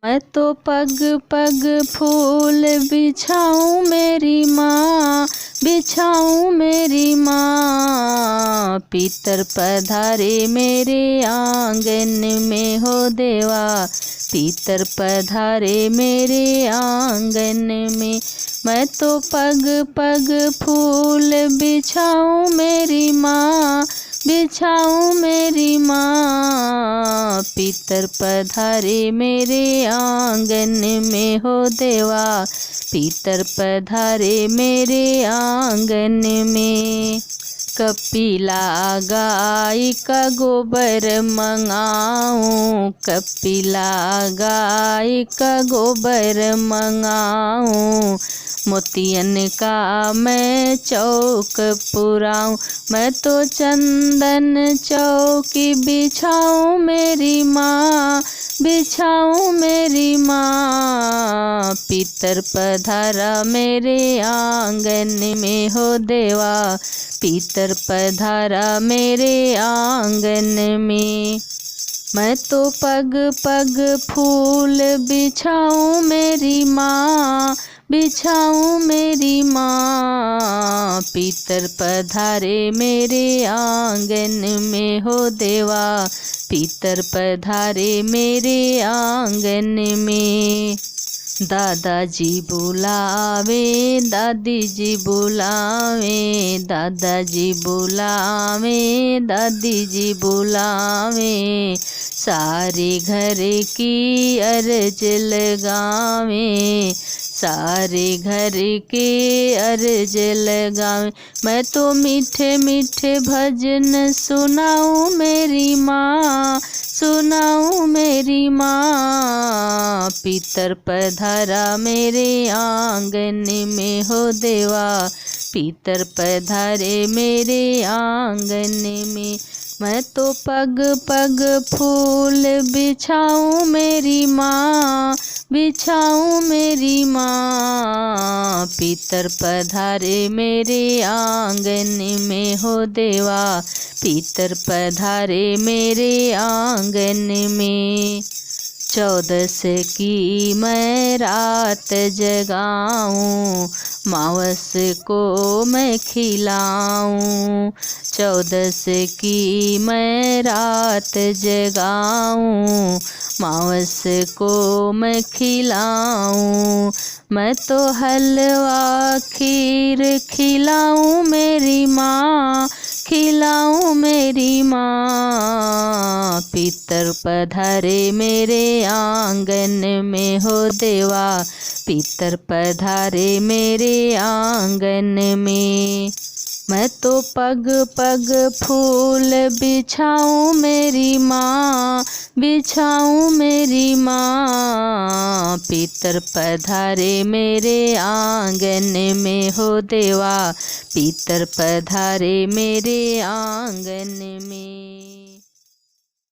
मैं तो पग पग फूल बिछाऊं मेरी माँ, बिछाऊं मेरी माँ। पीतर पधारे मेरे आंगन में हो देवा, पीतर पधारे मेरे आंगन में। मैं तो पग पग फूल बिछाऊं मेरी माँ, बिछाऊं मेरी माँ। पीतर पधारे मेरे आंगन में हो देवा, पीतर पधारे मेरे आंगन में। कपिला गाय का गोबर मंगाऊं, कपिला गाय का गोबर मंगाऊं। मोतियन का मैं चौक पुराऊं, मैं तो चंदन चौकी बिछाऊं मेरी माँ, बिछाऊं मेरी माँ। पीतर पधारा मेरे आंगन में हो देवा, पीतर पधारा मेरे आंगन में। मैं तो पग पग फूल बिछाऊं मेरी माँ, बिछाऊं मेरी माँ। पीतर पधारे मेरे आंगन में हो देवा, पीतर पधारे मेरे आंगन में। दादाजी बुलावे, दादी जी बुलावे, दादाजी बुलावे, दादी जी बुलावे। सारे घर की अर्ज लगावे, सारे घर के अर्ज लगावे। मैं तो मीठे मीठे भजन सुनाऊं मेरी माँ, सुनाऊं मेरी माँ। पीतर पधारा मेरे आंगन में हो देवा, पीतर पधारे मेरे आंगन में। मैं तो पग पग फूल बिछाऊं मेरी माँ, बिछाऊं मेरी माँ। पीतर पधारे मेरे आंगन में हो देवा, पीतर पधारे मेरे आंगन में। 14 की मैं रात जगाऊं, मावस को मैं खिलाऊं। 14 की मैं रात जगाऊं, मावस को मैं खिलाऊं। मैं तो हलवा खीर खिलाऊं मेरी माँ, खिलाऊं मेरी माँ। पीतर पधारे मेरे आंगन में हो देवा, पीतर पधारे मेरे आंगन में। मैं तो पग पग फूल बिछाऊं मेरी माँ, बिछाऊं मेरी माँ। पीतर पधारे मेरे आंगन में हो देवा, पीतर पधारे मेरे आंगन में।